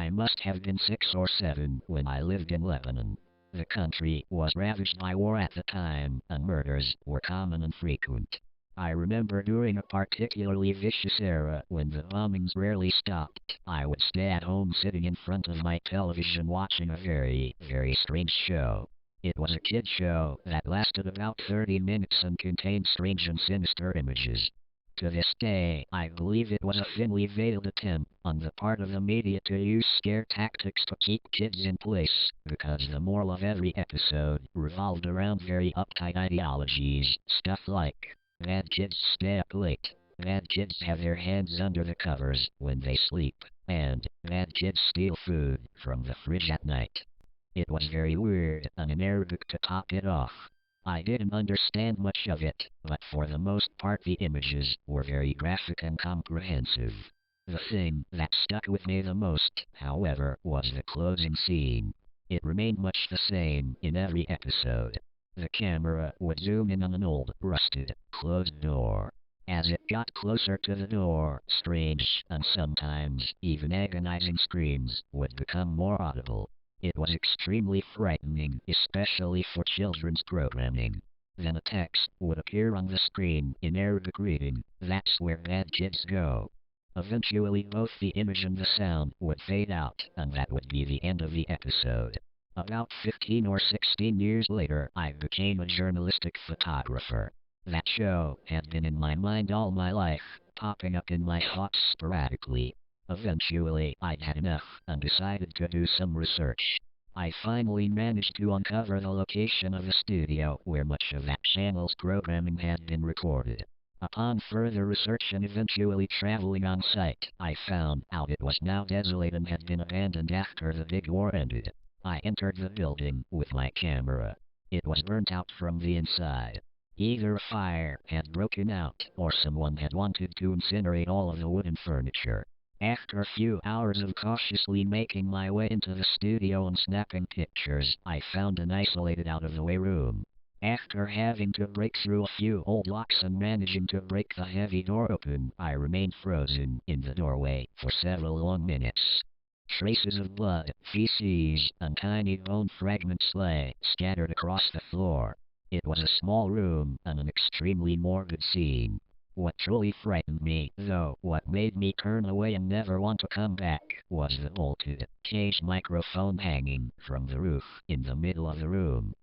I must have been 6 or 7 when I lived in Lebanon. The country was ravaged by war at the time, and murders were common and frequent. I remember during a particularly vicious era when the bombings rarely stopped, I would stay at home sitting in front of my television watching a very, very strange show. It was a kid show that lasted about 30 minutes and contained strange and sinister images. To this day, I believe it was a thinly veiled attempt on the part of the media to use scare tactics to keep kids in place, because the moral of every episode revolved around very uptight ideologies, stuff like, bad kids stay up late, bad kids have their hands under the covers when they sleep, and bad kids steal food from the fridge at night. It was very weird and in Arabic to top it off. I didn't understand much of it, but for the most part the images were very graphic and comprehensive. The thing that stuck with me the most, however, was the closing scene. It remained much the same in every episode. The camera would zoom in on an old, rusted, closed door. As it got closer to the door, strange, and sometimes even agonizing screams would become more audible. It was extremely frightening, especially for children's programming. Then a text would appear on the screen in Arabic reading, "That's where bad kids go." Eventually both the image and the sound would fade out, and that would be the end of the episode. About 15 or 16 years later, I became a journalistic photographer. That show had been in my mind all my life, popping up in my thoughts sporadically. Eventually, I'd had enough and decided to do some research. I finally managed to uncover the location of the studio where much of that channel's programming had been recorded. Upon further research and eventually traveling on site, I found out it was now desolate and had been abandoned after the big war ended. I entered the building with my camera. It was burnt out from the inside. Either a fire had broken out, or someone had wanted to incinerate all of the wooden furniture. After a few hours of cautiously making my way into the studio and snapping pictures, I found an isolated out-of-the-way room. After having to break through a few old locks and managing to break the heavy door open, I remained frozen in the doorway for several long minutes. Traces of blood, feces, and tiny bone fragments lay scattered across the floor. It was a small room and an extremely morbid scene. What truly frightened me, though, what made me turn away and never want to come back, was the bolted, caged microphone hanging from the roof in the middle of the room.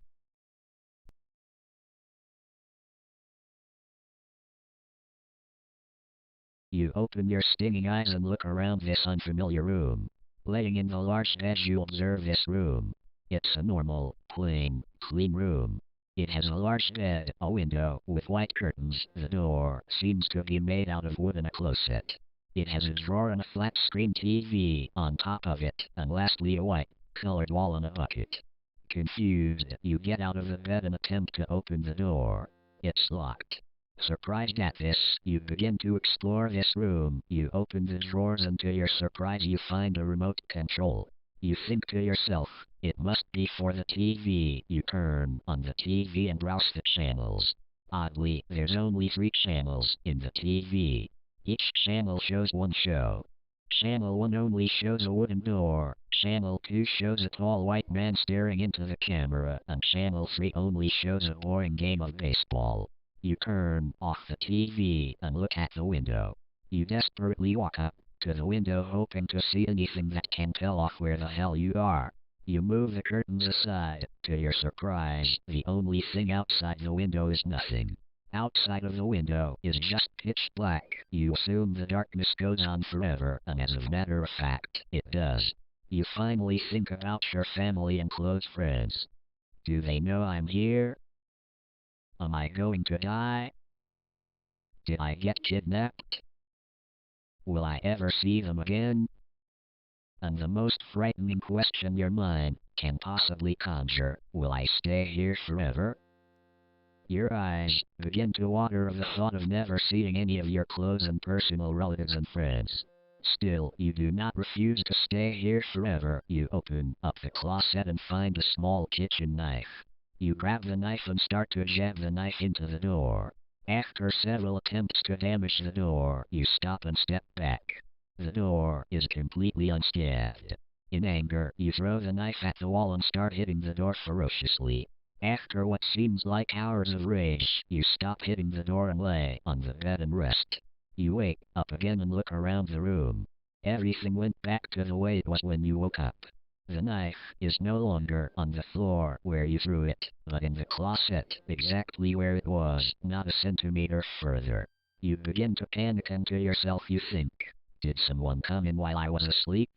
You open your stinging eyes and look around this unfamiliar room. Laying in the large bed you observe this room. It's a normal, plain, clean room. It has a large bed, a window with white curtains, the door seems to be made out of wood and a closet. It has a drawer and a flat-screen TV on top of it, and lastly a white-colored wall and a bucket. Confused, you get out of the bed and attempt to open the door. It's locked. Surprised at this, you begin to explore this room. You open the drawers and to your surprise you find a remote control. You think to yourself, it must be for the TV. You turn on the TV and browse the channels. Oddly, there's only 3 channels in the TV. Each channel shows one show. Channel 1 only shows a wooden door, Channel 2 shows a tall white man staring into the camera, and Channel 3 only shows a boring game of baseball. You turn off the TV and look at the window. You desperately walk up to the window hoping to see anything that can tell off where the hell you are. You move the curtains aside. To your surprise, the only thing outside the window is nothing. Outside of the window is just pitch black. You assume the darkness goes on forever, and as a matter of fact, it does. You finally think about your family and close friends. Do they know I'm here? Am I going to die? Did I get kidnapped? Will I ever see them again? And the most frightening question your mind can possibly conjure, will I stay here forever? Your eyes begin to water of the thought of never seeing any of your close and personal relatives and friends. Still, you do not refuse to stay here forever. You open up the closet and find a small kitchen knife. You grab the knife and start to jab the knife into the door. After several attempts to damage the door, you stop and step back. The door is completely unscathed. In anger, you throw the knife at the wall and start hitting the door ferociously. After what seems like hours of rage, you stop hitting the door and lay on the bed and rest. You wake up again and look around the room. Everything went back to the way it was when you woke up. The knife is no longer on the floor where you threw it, but in the closet, exactly where it was, not a centimeter further. You begin to panic, and to yourself you think, did someone come in while I was asleep?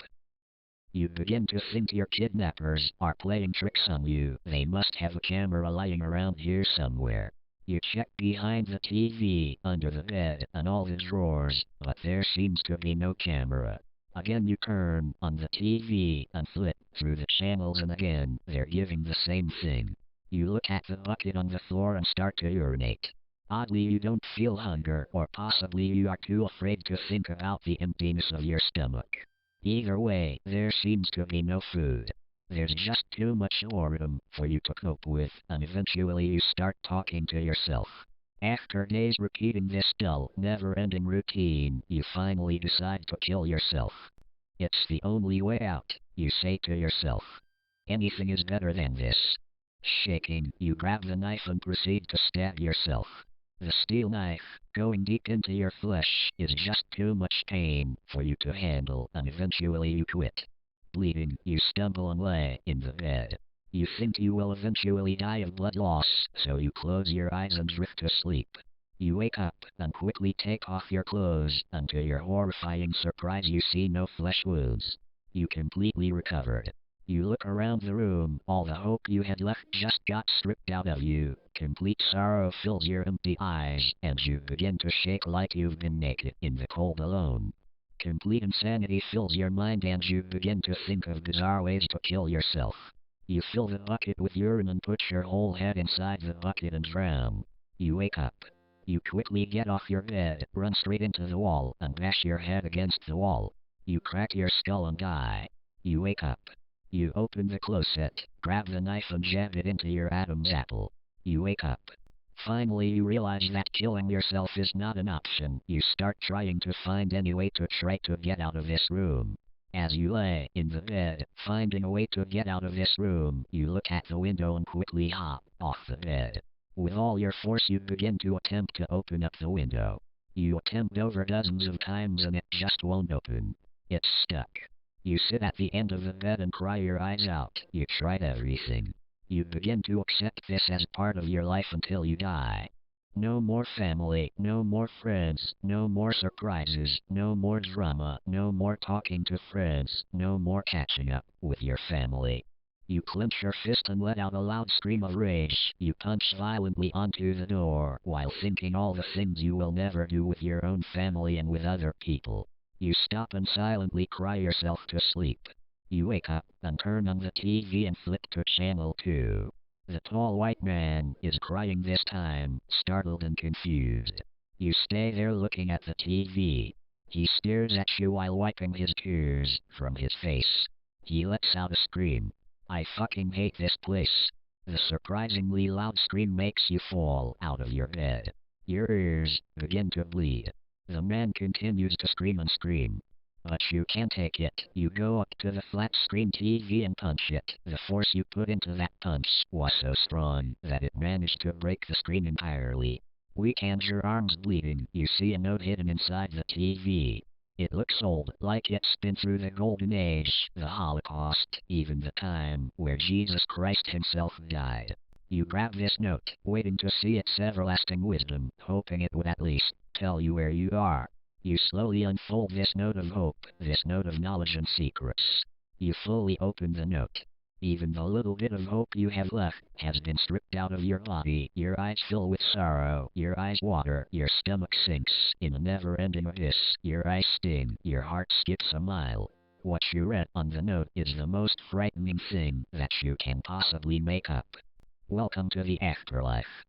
You begin to think your kidnappers are playing tricks on you. They must have a camera lying around here somewhere. You check behind the TV, under the bed, and all the drawers, but there seems to be no camera. Again you turn on the TV and flip through the channels, and again they're giving the same thing. You look at the bucket on the floor and start to urinate. Oddly, you don't feel hunger, or possibly you are too afraid to think about the emptiness of your stomach. Either way, there seems to be no food. There's just too much boredom for you to cope with, and eventually you start talking to yourself. After days repeating this dull, never-ending routine, you finally decide to kill yourself. It's the only way out, you say to yourself. Anything is better than this. Shaking, you grab the knife and proceed to stab yourself. The steel knife, going deep into your flesh, is just too much pain for you to handle, and eventually you quit. Bleeding, you stumble and lay in the bed. You think you will eventually die of blood loss, so you close your eyes and drift to sleep. You wake up and quickly take off your clothes, and to your horrifying surprise you see no flesh wounds. You completely recovered. You look around the room, all the hope you had left just got stripped out of you. Complete sorrow fills your empty eyes, and you begin to shake like you've been naked in the cold alone. Complete insanity fills your mind, and you begin to think of bizarre ways to kill yourself. You fill the bucket with urine and put your whole head inside the bucket and drown. You wake up. You quickly get off your bed, run straight into the wall, and bash your head against the wall. You crack your skull and die. You wake up. You open the closet, grab the knife and jab it into your Adam's apple. You wake up. Finally you realize that killing yourself is not an option. You start trying to find any way to try to get out of this room. As you lay in the bed, finding a way to get out of this room, you look at the window and quickly hop off the bed. With all your force you begin to attempt to open up the window. You attempt over dozens of times and it just won't open. It's stuck. You sit at the end of the bed and cry your eyes out. You tried everything. You begin to accept this as part of your life until you die. No more family, no more friends, no more surprises, no more drama, no more talking to friends, no more catching up with your family. You clench your fist and let out a loud scream of rage. You punch violently onto the door, while thinking all the things you will never do with your own family and with other people. You stop and silently cry yourself to sleep. You wake up and turn on the TV and flip to channel 2. The tall white man is crying this time, startled and confused. You stay there looking at the TV. He stares at you while wiping his tears from his face. He lets out a scream. I fucking hate this place. The surprisingly loud scream makes you fall out of your bed. Your ears begin to bleed. The man continues to scream and scream. But you can't take it. You go up to the flat screen TV and punch it. The force you put into that punch was so strong that it managed to break the screen entirely. Weak and your arms bleeding, you see a note hidden inside the TV. It looks old, like it's been through the Golden Age, the Holocaust, even the time where Jesus Christ himself died. You grab this note, waiting to see its everlasting wisdom, hoping it would at least tell you where you are. You slowly unfold this note of hope, this note of knowledge and secrets. You fully open the note. Even the little bit of hope you have left has been stripped out of your body. Your eyes fill with sorrow, your eyes water, your stomach sinks in a never-ending abyss, your eyes sting, your heart skips a mile. What you read on the note is the most frightening thing that you can possibly make up. Welcome to the afterlife.